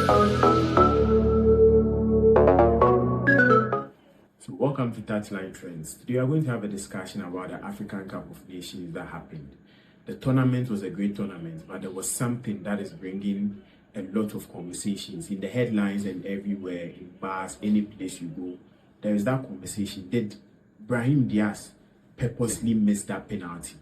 So welcome to Touchline Trends. Today we are going to have a discussion about the African Cup of Nations that happened. The tournament was a great tournament, but there was something that is bringing a lot of conversations in the headlines and everywhere, in bars, any place you go. There is that conversation. Did Brahim Diaz purposely miss that penalty,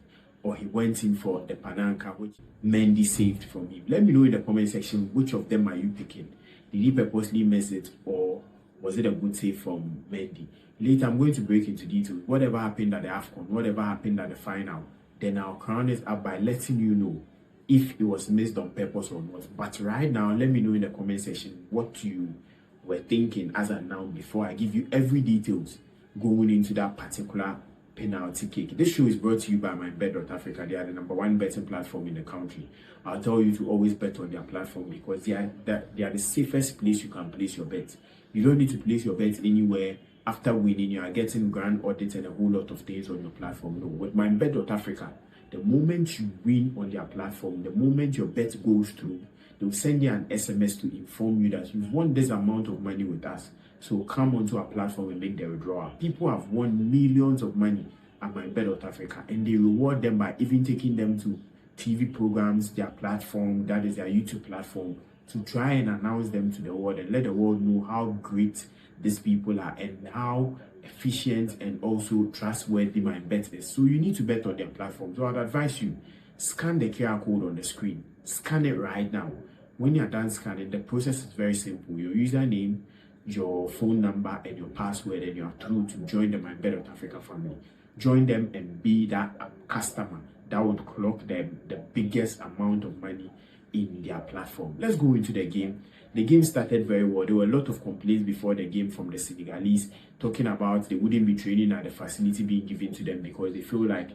or he went in for the Pananka, which Mendy saved from him? Let me know in the comment section, which of them are you picking? Did he purposely miss it, or was it a good save from Mendy? Later, I'm going to break into details. Whatever happened at the AFCON, whatever happened at the final, then I'll crown it up by letting you know if it was missed on purpose or not. But right now, let me know in the comment section what you were thinking as of now before I give you every details going into that particular penalty kick. This show is brought to you by MyBet.Africa. They are the #1 betting platform in the country. I'll tell you to always bet on their platform because they are the safest place you can place your bet. You don't need to place your bet anywhere. After winning, you are getting grand audits and a whole lot of things on your platform. No, with MyBet.Africa, the moment you win on their platform, the moment your bet goes through, they'll send you an SMS to inform you that you've won this amount of money with us. So come onto our platform and make the withdrawal. People have won millions of money at MyBet.Africa, and they reward them by even taking them to TV programs, their platform, that is their YouTube platform, to try and announce them to the world and let the world know how great these people are and how efficient and also trustworthy MyBet is. So you need to bet on their platform. So I'd advise you, scan the QR code on the screen. Scan it right now. When you're done scanning, the process is very simple. Your username, your phone number, and your password, and you're through to join the MyBet.Africa family. Join them and be that customer that would clock them the biggest amount of money in their platform. Let's go into the game. The game started very well. There were a lot of complaints before the game from the Senegalese talking about they wouldn't be training at the facility being given to them because they feel like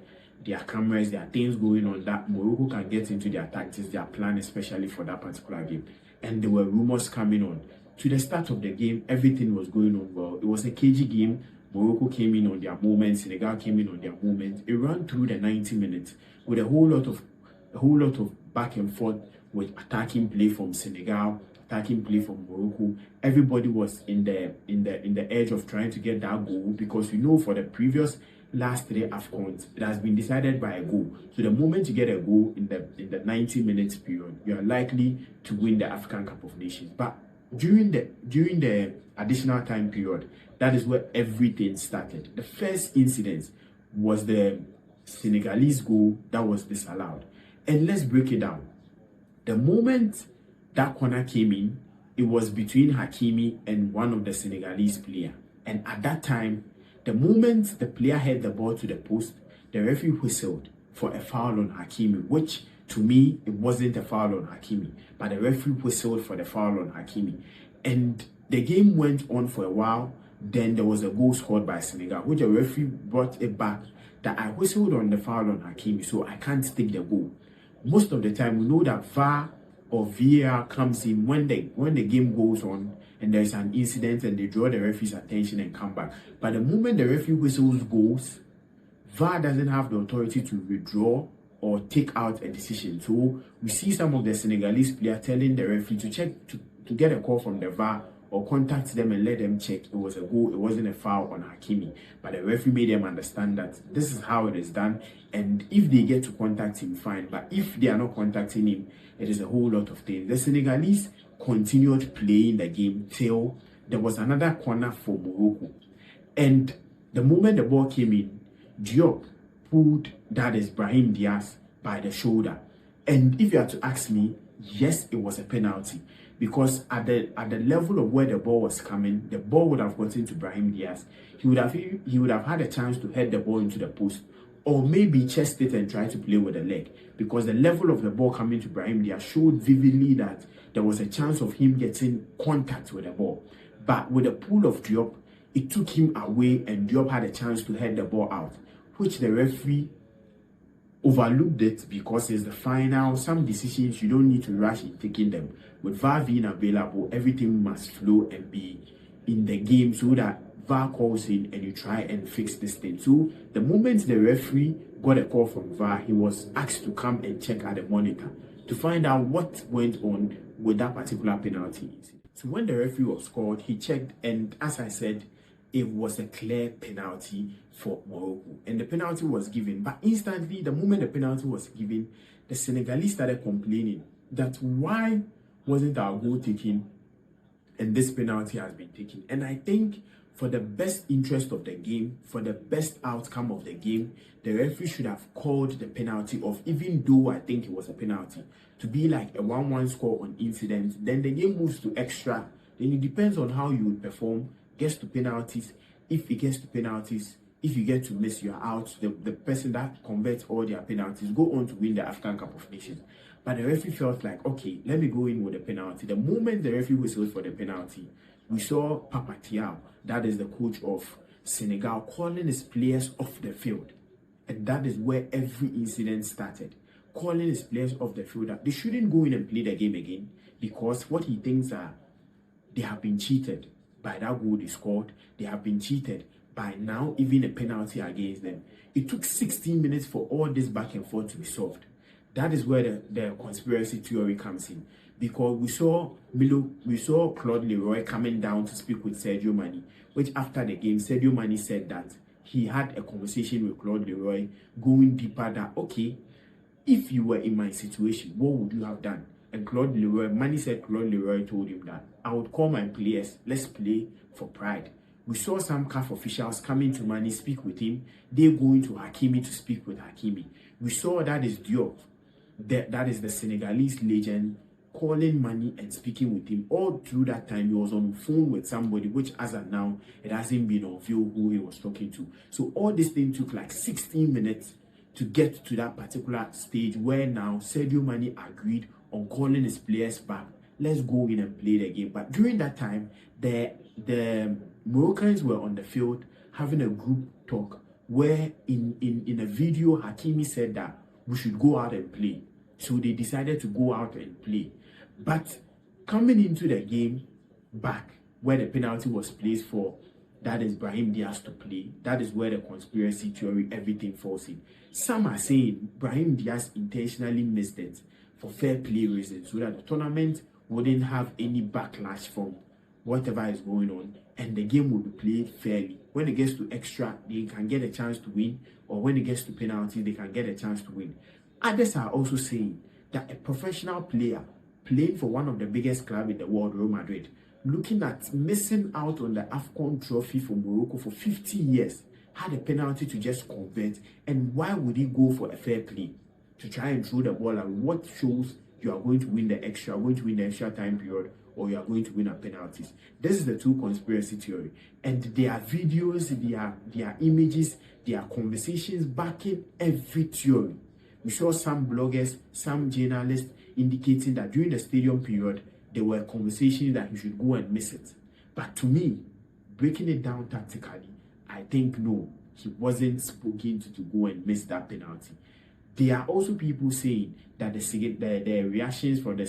there are cameras, there are things going on that Morocco can get into their tactics, their plan, especially for that particular game. And there were rumors coming on. To the start of the game, everything was going on well. It was a cagey game. Morocco came in on their moment, Senegal came in on their moment. It ran through the 90 minutes with a whole lot of back and forth with attacking play from Senegal, attacking play from Morocco. Everybody was in the edge of trying to get that goal because you know for the previous last 3 AFCONs, it has been decided by a goal. So the moment you get a goal in the 90 minutes period, you are likely to win the African Cup of Nations. But during the additional time period, that is where everything started. The first incident was the Senegalese goal that was disallowed. And let's break it down. The moment that corner came in, it was between Hakimi and one of the Senegalese players. And at that time, the moment the player hit the ball to the post, the referee whistled for a foul on Hakimi, which to me, it wasn't a foul on Hakimi, but the referee whistled for the foul on Hakimi. And the game went on for a while. Then there was a goal scored by Senegal, which the referee brought it back that I whistled on the foul on Hakimi, so I can't take the goal. Most of the time, we know that VAR or VAR comes in when the game goes on and there's an incident and they draw the referee's attention and come back. But the moment the referee whistles goals, VAR doesn't have the authority to withdraw or take out a decision. So we see some of the Senegalese players telling the referee to check to get a call from the VAR or contact them and let them check it was a goal, it wasn't a foul on Hakimi. But the referee made them understand that this is how it is done, and if they get to contact him, fine. But if they are not contacting him, it is a whole lot of things. The Senegalese continued playing the game till there was another corner for Morocco. And the moment the ball came in, Diop pulled, that is Brahim Diaz, by the shoulder. And if you had to ask me, yes, it was a penalty. Because at the level of where the ball was coming, the ball would have gotten to Brahim Diaz. He would have had a chance to head the ball into the post, or maybe chest it and try to play with the leg. Because the level of the ball coming to Brahim Diaz showed vividly that there was a chance of him getting contact with the ball. But with the pull of Diop, it took him away, and Diop had a chance to head the ball out, which the referee overlooked it because it's the final. Some decisions you don't need to rush in taking them. With VAR being available, everything must flow and be in the game so that VAR calls in and you try and fix this thing. So the moment the referee got a call from VAR, he was asked to come and check at the monitor to find out what went on with that particular penalty. So when the referee was called, he checked, and as I said, it was a clear penalty for Morocco, and the penalty was given. But instantly, the moment the penalty was given, the Senegalese started complaining that why wasn't our goal taken, and this penalty has been taken. And I think for the best interest of the game, for the best outcome of the game, the referee should have called the penalty off, even though I think it was a penalty, to be like a 1-1 score on incident. Then the game moves to extra. Then it depends on how you would perform. Gets to penalties. If it gets to penalties, if you get to miss, you're out. The person that converts all their penalties go on to win the AFCON Cup of Nations. But the referee felt like, okay, let me go in with the penalty. The moment the referee whistled for the penalty, we saw Papa Thiaw, that is the coach of Senegal, calling his players off the field. And that is where every incident started. Calling his players off the field that they shouldn't go in and play the game again, because what he thinks are they have been cheated by that goal they scored. They have been cheated by now even a penalty against them. It took 16 minutes for all this back and forth to be solved. That is where the conspiracy theory comes in, because we saw Claude Leroy coming down to speak with Sadio Mane, which after the game, Sadio Mane said that he had a conversation with Claude Leroy, going deeper that, okay, if you were in my situation, what would you have done? And Mane said Claude Leroy told him that I would call my players, let's play for pride. We saw some CAF officials coming to Mane, speak with him. They're going to Hakimi to speak with Hakimi. We saw that is Diop, that is the Senegalese legend, calling Mane and speaking with him. All through that time, he was on the phone with somebody, which as of now, it hasn't been revealed who he was talking to. So all this thing took like 16 minutes to get to that particular stage where now Sadio Mane agreed on calling his players back. Let's go in and play the game. But during that time, the Moroccans were on the field having a group talk where in a video, Hakimi said that we should go out and play. So they decided to go out and play. But coming into the game back, where the penalty was placed for, that is Brahim Diaz to play, that is where the conspiracy theory, everything falls in. Some are saying Brahim Diaz intentionally missed it for fair play reasons, so that the tournament wouldn't have any backlash from whatever is going on, and the game will be played fairly. When it gets to extra, they can get a chance to win, or when it gets to penalty, they can get a chance to win. Others are also saying that a professional player playing for one of the biggest clubs in the world, Real Madrid, looking at missing out on the AFCON trophy for Morocco for 50 years, had a penalty to just convert, and why would he go for a fair play to try and throw the ball? And what shows you are going to win the extra, going to win the extra time period, or you are going to win at penalties? This is the two conspiracy theory, and there are videos, there are images, there are conversations backing every theory. We saw some bloggers, some journalists indicating that during the stadium period, there were conversations that he should go and miss it. But to me, breaking it down tactically, I think no, he wasn't spoken to go and miss that penalty. There are also people saying that the reactions from the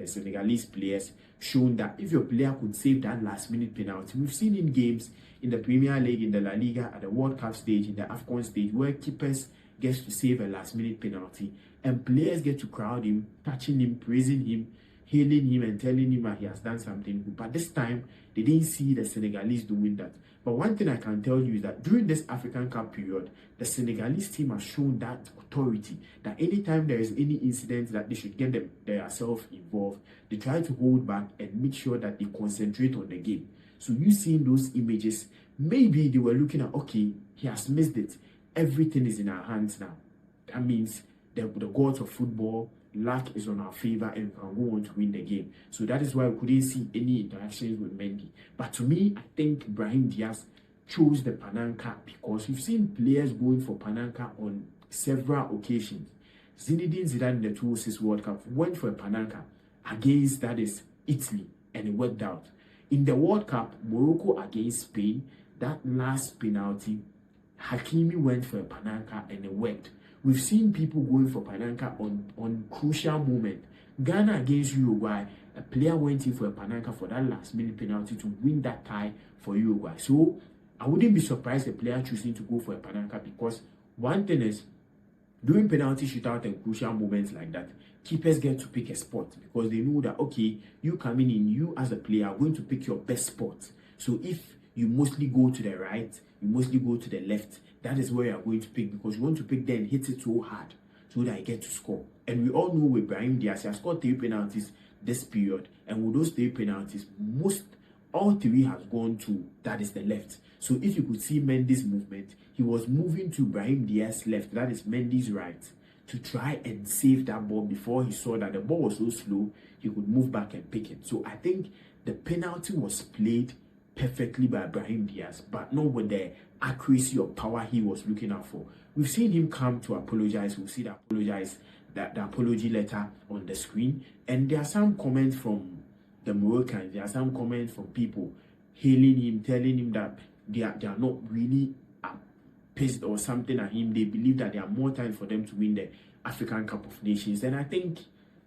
Senegalese players shown that if your player could save that last-minute penalty, we've seen in games in the Premier League, in the La Liga, at the World Cup stage, in the AFCON stage, where keepers gets to save a last-minute penalty, and players get to crowd him, touching him, praising him, hailing him, and telling him that he has done something good. But this time, they didn't see the Senegalese doing that. But one thing I can tell you is that during this African Cup period, the Senegalese team has shown that authority, that anytime there is any incident that they should get themselves involved, they try to hold back and make sure that they concentrate on the game. So you seeing those images, maybe they were looking at, okay, he has missed it. Everything is in our hands now. That means the gods of football, luck is on our favor, and we can go on to win the game. So that is why we couldn't see any interactions with Mendy. But to me, I think Brahim Diaz chose the Panenka because we've seen players going for Panenka on several occasions. Zinedine Zidane in the 2006 World Cup went for a Panenka against, that is, Italy, and it worked out. In the World Cup, Morocco against Spain, that last penalty, Hakimi went for a Panenka and it worked. We've seen people going for Panenka on crucial moment. Ghana against Uruguay, a player went in for a Panenka for that last-minute penalty to win that tie for Uruguay. So I wouldn't be surprised a player choosing to go for a Panenka, because one thing is, During penalty shootout and crucial moments like that, keepers get to pick a spot because they know that, okay, you coming in, you as a player are going to pick your best spot. So if you mostly go to the right, you mostly go to the left, that is where you are going to pick, because you want to pick there and hit it so hard so that you get to score. And we all know with Brahim Diaz, he has scored 3 penalties this period, and with those 3 penalties, all 3 has gone to, that is, the left. So if you could see Mendy's movement, he was moving to Brahim Diaz's left, that is Mendy's right, to try and save that ball before he saw that the ball was so slow, he could move back and pick it. So I think the penalty was played perfectly by Brahim Diaz, but not with the accuracy or power he was looking out for. We've seen him come to apologize. We'll see the apology letter on the screen, and there are some comments from the Moroccans, there are some comments from people hailing him, telling him that they are not really pissed or something at him. They believe that there are more time for them to win the African Cup of Nations. And I think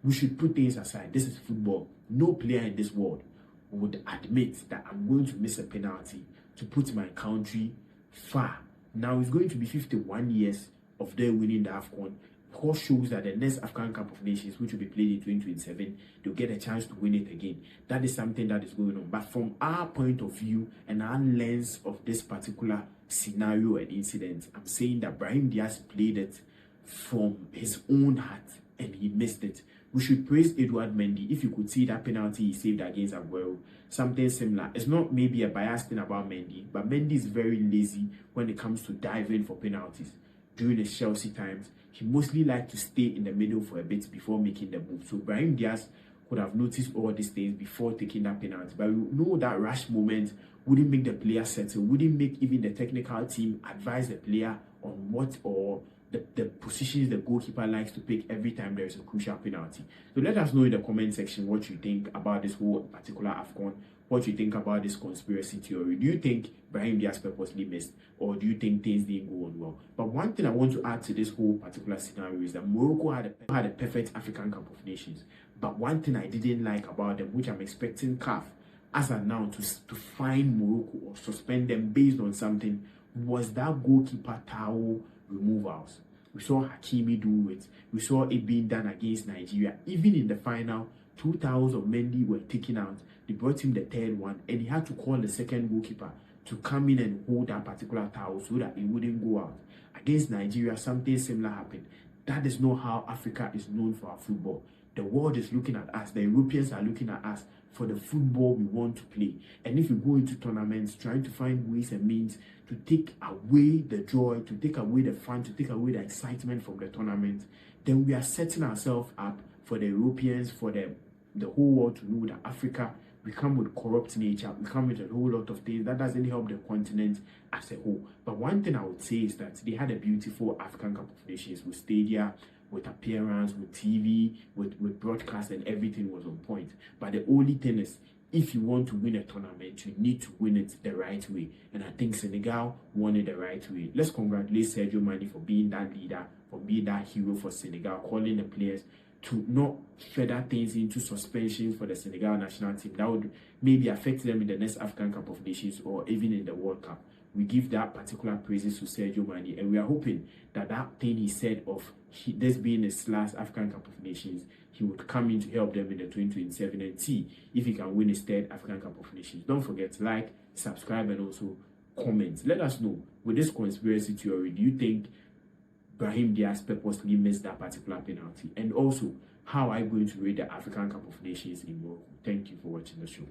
we should put things aside. This is football. No player in this world would admit that I'm going to miss a penalty to put my country far. Now it's going to be 51 years of them winning the AFCON. Of course, shows that the next African Cup of Nations, which will be played in 2027, they'll get a chance to win it again. That is something that is going on. But from our point of view and our lens of this particular scenario and incident, I'm saying that Brahim Diaz played it from his own heart and he missed it. We should praise Edouard Mendy. If you could see that penalty he saved against Aguero, something similar. It's not maybe a biased thing about Mendy, but Mendy is very lazy when it comes to diving for penalties. During the Chelsea times, he mostly liked to stay in the middle for a bit before making the move. So Brahim Diaz could have noticed all these things before taking that penalty. But we know that rash moment wouldn't make the player settle, wouldn't make even the technical team advise the player on what or the positions the goalkeeper likes to pick every time there is a crucial penalty. So let us know in the comment section what you think about this whole particular AFCON, what you think about this conspiracy theory. Do you think Brahim Diaz purposely missed, or do you think things didn't go on well? But one thing I want to add to this whole particular scenario is that Morocco had a perfect African Cup of Nations. But one thing I didn't like about them, which I'm expecting CAF as of now to fine Morocco or suspend them based on something, was that goalkeeper towel removals. We saw Hakimi do it. We saw it being done against Nigeria. Even in the final, 2 towels of Mendy were taken out. They brought him the 3rd one, and he had to call the second goalkeeper to come in and hold that particular towel so that it wouldn't go out. Against Nigeria, something similar happened. That is not how Africa is known for our football. The world is looking at us. The Europeans are looking at us for the football we want to play. And if you go into tournaments trying to find ways and means to take away the joy, to take away the fun, to take away the excitement from the tournament, then we are setting ourselves up for the Europeans, for the whole world to know that Africa, we come with corrupt nature, we come with a whole lot of things that doesn't help the continent as a whole. But one thing I would say is that they had a beautiful African Cup of Nations with stadia, with appearance, with TV, with broadcast, and everything was on point. But the only thing is, if you want to win a tournament, you need to win it the right way. And I think Senegal won it the right way. Let's congratulate Sadio Mane for being that leader, for being that hero for Senegal, calling the players to not further things into suspension for the Senegal national team. That would maybe affect them in the next African Cup of Nations or even in the World Cup. We give that particular praises to Sadio Mane, and we are hoping that that thing he said of this being his last African Cup of Nations, he would come in to help them in the 2027 and see if he can win his 3rd African Cup of Nations. Don't forget to like, subscribe, and also comment. Let us know, with this conspiracy theory, do you think Brahim Diaz purposely missed that particular penalty? And also, how are you going to rate the African Cup of Nations in Morocco? Thank you for watching the show.